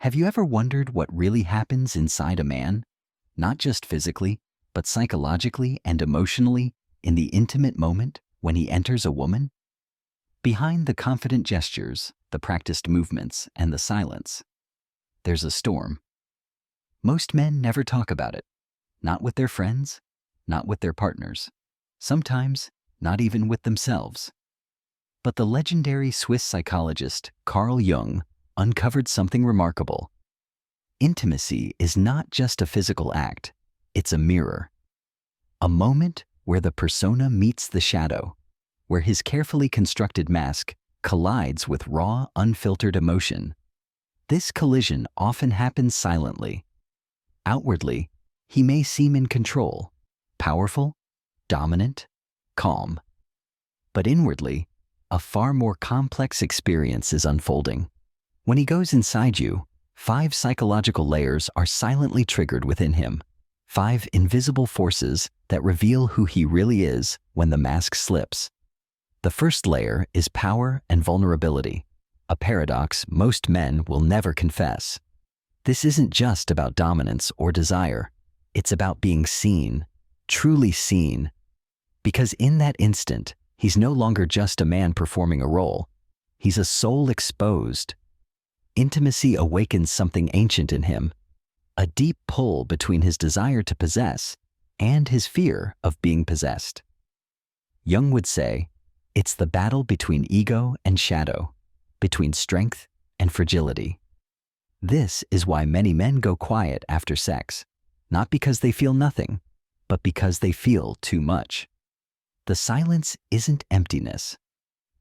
Have you ever wondered what really happens inside a man? Not just physically, but psychologically and emotionally in the intimate moment when he enters a woman? Behind the confident gestures, the practiced movements, and the silence, there's a storm. Most men never talk about it. Not with their friends, not with their partners. Sometimes, not even with themselves. But the legendary Swiss psychologist Carl Jung uncovered something remarkable. Intimacy is not just a physical act, it's a mirror. A moment where the persona meets the shadow, where his carefully constructed mask collides with raw, unfiltered emotion. This collision often happens silently. Outwardly, he may seem in control, powerful, dominant, calm. But inwardly, a far more complex experience is unfolding. When he goes inside you, 5 psychological layers are silently triggered within him. 5 invisible forces that reveal who he really is when the mask slips. The first layer is power and vulnerability, a paradox most men will never confess. This isn't just about dominance or desire. It's about being seen, truly seen. Because in that instant, he's no longer just a man performing a role. He's a soul exposed. Intimacy awakens something ancient in him, a deep pull between his desire to possess and his fear of being possessed. Jung would say, it's the battle between ego and shadow, between strength and fragility. This is why many men go quiet after sex, not because they feel nothing, but because they feel too much. The silence isn't emptiness.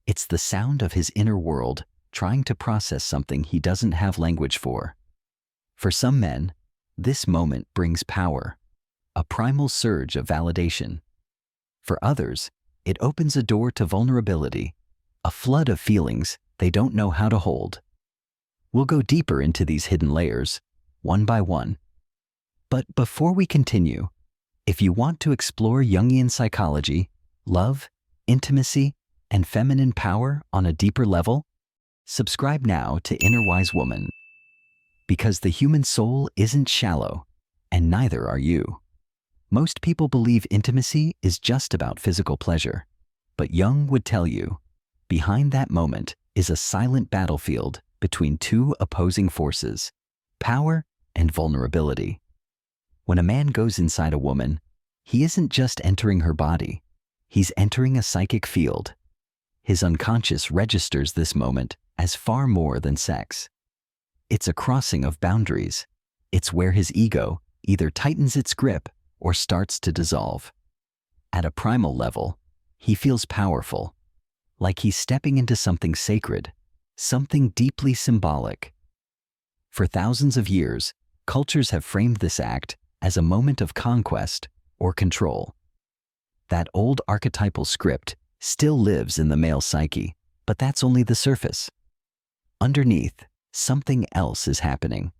It's the sound of his inner world trying to process something he doesn't have language for. For some men, this moment brings power, a primal surge of validation. For others, it opens a door to vulnerability, a flood of feelings they don't know how to hold. We'll go deeper into these hidden layers, one by one. But before we continue, if you want to explore Jungian psychology, love, intimacy, and feminine power on a deeper level, subscribe now to Inner Wise Woman. Because the human soul isn't shallow, and neither are you. Most people believe intimacy is just about physical pleasure, but Jung would tell you, behind that moment is a silent battlefield between 2 opposing forces, power and vulnerability. When a man goes inside a woman, he isn't just entering her body, he's entering a psychic field. His unconscious registers this moment as far more than sex. It's a crossing of boundaries. It's where his ego either tightens its grip or starts to dissolve. At a primal level, he feels powerful, like he's stepping into something sacred, something deeply symbolic. For thousands of years, cultures have framed this act as a moment of conquest or control. That old archetypal script still lives in the male psyche, but that's only the surface. Underneath, something else is happening.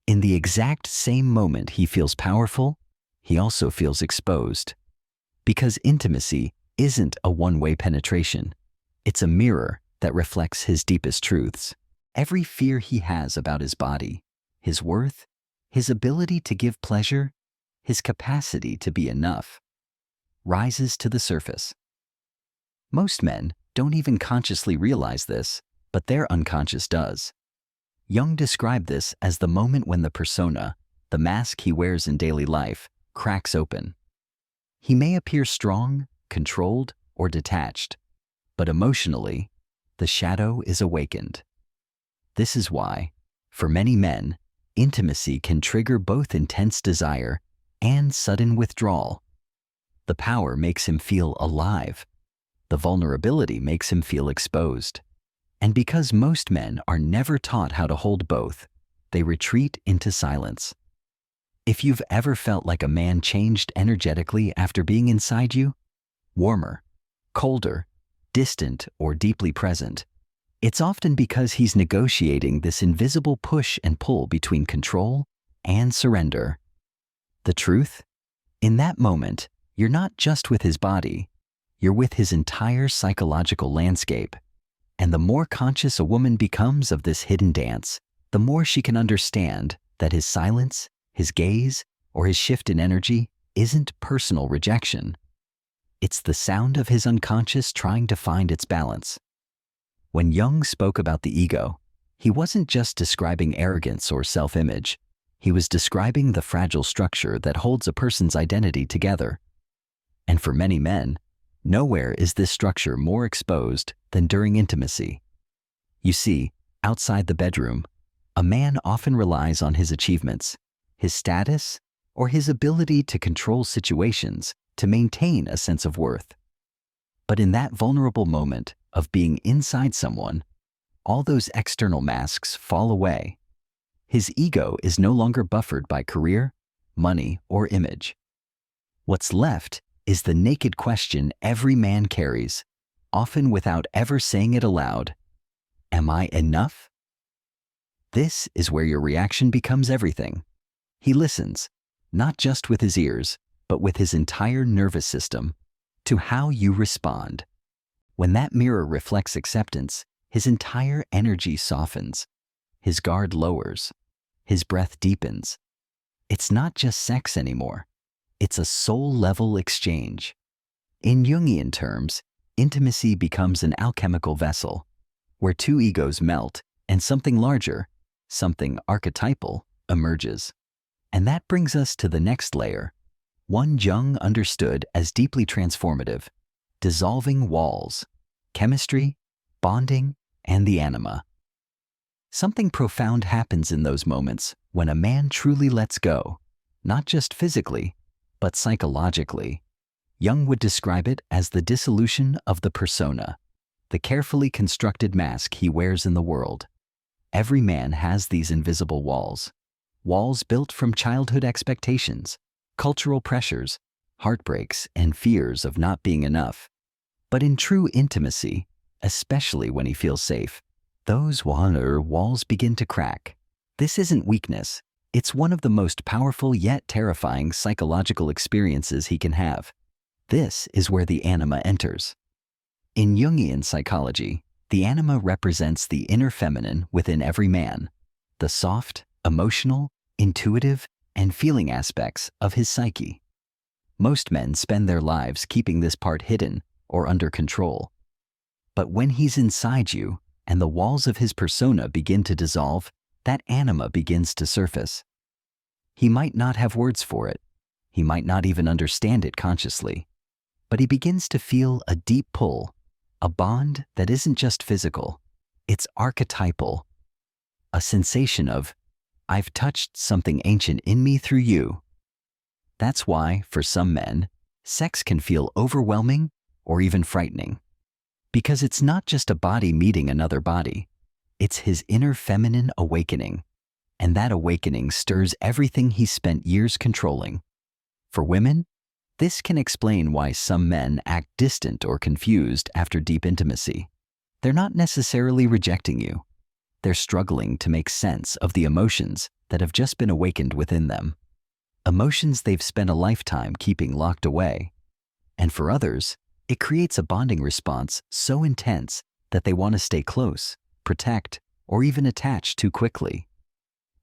In the exact same moment he feels powerful, he also feels exposed. Because intimacy isn't a one-way penetration. It's a mirror that reflects his deepest truths. Every fear he has about his body, his worth, his ability to give pleasure, his capacity to be enough, rises to the surface. Most men don't even consciously realize this, but their unconscious does. Jung described this as the moment when the persona, the mask he wears in daily life, cracks open. He may appear strong, controlled, or detached, but emotionally, the shadow is awakened. This is why, for many men, intimacy can trigger both intense desire and sudden withdrawal. The power makes him feel alive. The vulnerability makes him feel exposed. And because most men are never taught how to hold both, they retreat into silence. If you've ever felt like a man changed energetically after being inside you, warmer, colder, distant, or deeply present, it's often because he's negotiating this invisible push and pull between control and surrender. The truth? In that moment, you're not just with his body, you're with his entire psychological landscape. And the more conscious a woman becomes of this hidden dance, the more she can understand that his silence, his gaze, or his shift in energy isn't personal rejection. It's the sound of his unconscious trying to find its balance. When Jung spoke about the ego, he wasn't just describing arrogance or self-image. He was describing the fragile structure that holds a person's identity together. And for many men, nowhere is this structure more exposed than during intimacy. You see, outside the bedroom, a man often relies on his achievements, his status, or his ability to control situations to maintain a sense of worth. But in that vulnerable moment of being inside someone, all those external masks fall away. His ego is no longer buffered by career, money, or image. What's left is the naked question every man carries, often without ever saying it aloud. Am I enough? This is where your reaction becomes everything. He listens, not just with his ears, but with his entire nervous system, to how you respond. When that mirror reflects acceptance, his entire energy softens, his guard lowers, his breath deepens. It's not just sex anymore. It's a soul-level exchange. In Jungian terms, intimacy becomes an alchemical vessel, where two egos melt and something larger, something archetypal, emerges. And that brings us to the next layer, one Jung understood as deeply transformative: dissolving walls, chemistry, bonding, and the anima. Something profound happens in those moments when a man truly lets go, not just physically, but psychologically. Jung would describe it as the dissolution of the persona, the carefully constructed mask he wears in the world. Every man has these invisible walls built from childhood expectations, cultural pressures, heartbreaks, and fears of not being enough. But in true intimacy, especially when he feels safe, those walls begin to crack. This isn't weakness. It's one of the most powerful yet terrifying psychological experiences he can have. This is where the anima enters. In Jungian psychology, the anima represents the inner feminine within every man, the soft, emotional, intuitive, and feeling aspects of his psyche. Most men spend their lives keeping this part hidden or under control. But when he's inside you and the walls of his persona begin to dissolve, that anima begins to surface. He might not have words for it. He might not even understand it consciously. But he begins to feel a deep pull, a bond that isn't just physical, it's archetypal. A sensation of, I've touched something ancient in me through you. That's why, for some men, sex can feel overwhelming or even frightening. Because it's not just a body meeting another body, it's his inner feminine awakening. And that awakening stirs everything he's spent years controlling. For women, this can explain why some men act distant or confused after deep intimacy. They're not necessarily rejecting you. They're struggling to make sense of the emotions that have just been awakened within them. Emotions they've spent a lifetime keeping locked away. And for others, it creates a bonding response so intense that they want to stay close, protect, or even attach too quickly.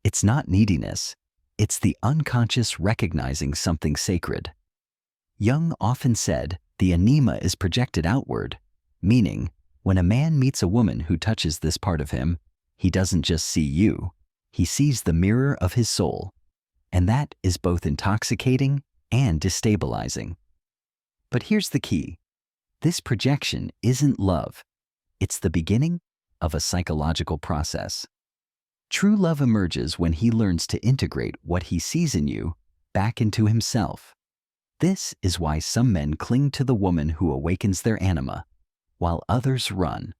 It's not neediness. It's the unconscious recognizing something sacred. Jung often said the anima is projected outward, meaning when a man meets a woman who touches this part of him, he doesn't just see you, he sees the mirror of his soul. And that is both intoxicating and destabilizing. But here's the key. This projection isn't love. It's the beginning of a psychological process. True love emerges when he learns to integrate what he sees in you back into himself. This is why some men cling to the woman who awakens their anima, while others run.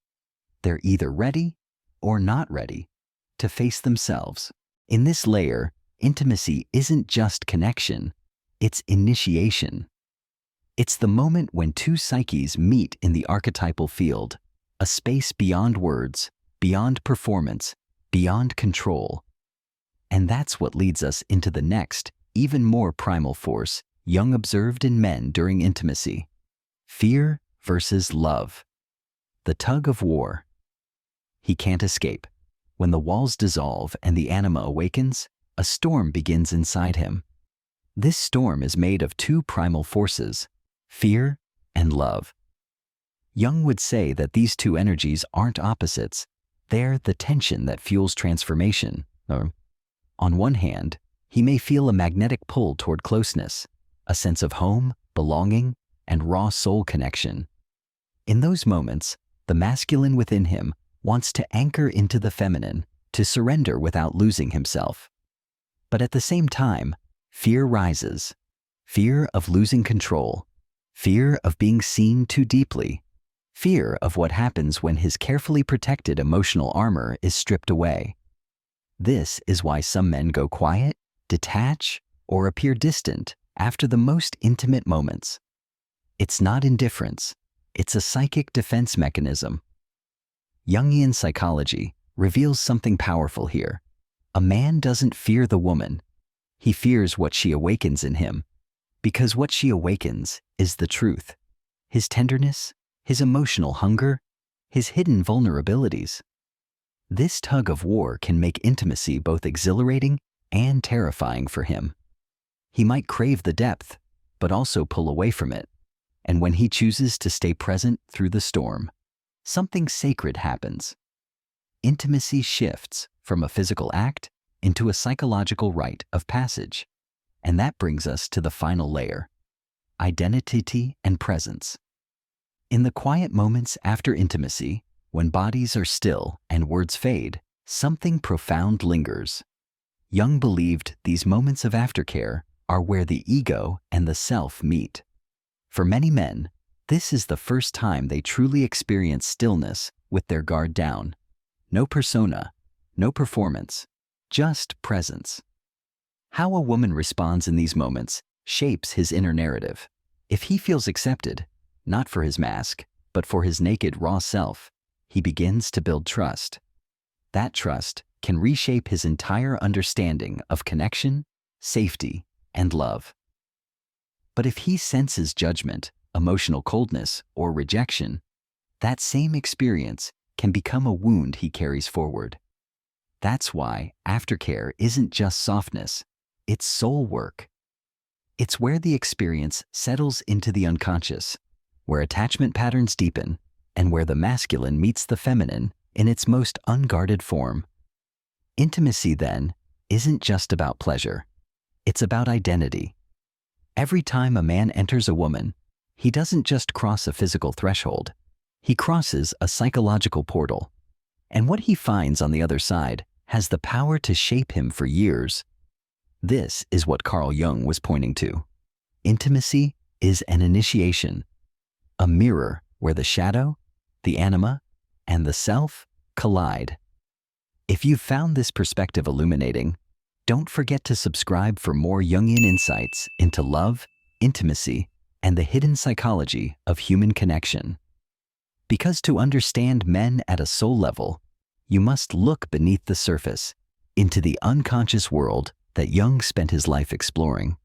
They're either ready or not ready to face themselves. In this layer, intimacy isn't just connection, it's initiation. It's the moment when two psyches meet in the archetypal field, a space beyond words, beyond performance, beyond control. And that's what leads us into the next, even more primal force Jung observed in men during intimacy: fear versus love. The tug of war. He can't escape. When the walls dissolve and the anima awakens, a storm begins inside him. This storm is made of two primal forces, fear and love. Jung would say that these two energies aren't opposites, they're the tension that fuels transformation. On one hand, he may feel a magnetic pull toward closeness, a sense of home, belonging, and raw soul connection. In those moments, the masculine within him wants to anchor into the feminine, to surrender without losing himself. But at the same time, fear rises. Fear of losing control, fear of being seen too deeply, fear of what happens when his carefully protected emotional armor is stripped away. This is why some men go quiet, detach, or appear distant after the most intimate moments. It's not indifference, it's a psychic defense mechanism. Jungian psychology reveals something powerful here. A man doesn't fear the woman, he fears what she awakens in him, because what she awakens is the truth, his tenderness, his emotional hunger, his hidden vulnerabilities. This tug of war can make intimacy both exhilarating and terrifying for him. He might crave the depth, but also pull away from it. And when he chooses to stay present through the storm, something sacred happens. Intimacy shifts from a physical act into a psychological rite of passage. And that brings us to the final layer, identity and presence. In the quiet moments after intimacy, when bodies are still and words fade, something profound lingers. Jung believed these moments of aftercare are where the ego and the self meet. For many men, this is the first time they truly experience stillness with their guard down. No persona, no performance, just presence. How a woman responds in these moments shapes his inner narrative. If he feels accepted, not for his mask, but for his naked, raw self, he begins to build trust. That trust can reshape his entire understanding of connection, safety, and love. But if he senses judgment, emotional coldness, or rejection, that same experience can become a wound he carries forward. That's why aftercare isn't just softness, it's soul work. It's where the experience settles into the unconscious, where attachment patterns deepen, and where the masculine meets the feminine in its most unguarded form. Intimacy, then, isn't just about pleasure. It's about identity. Every time a man enters a woman, he doesn't just cross a physical threshold. He crosses a psychological portal. And what he finds on the other side has the power to shape him for years. This is what Carl Jung was pointing to. Intimacy is an initiation, a mirror where the shadow, the anima, and the self collide. If you've found this perspective illuminating, don't forget to subscribe for more Jungian insights into love, intimacy, and the hidden psychology of human connection. Because to understand men at a soul level, you must look beneath the surface, into the unconscious world that Jung spent his life exploring.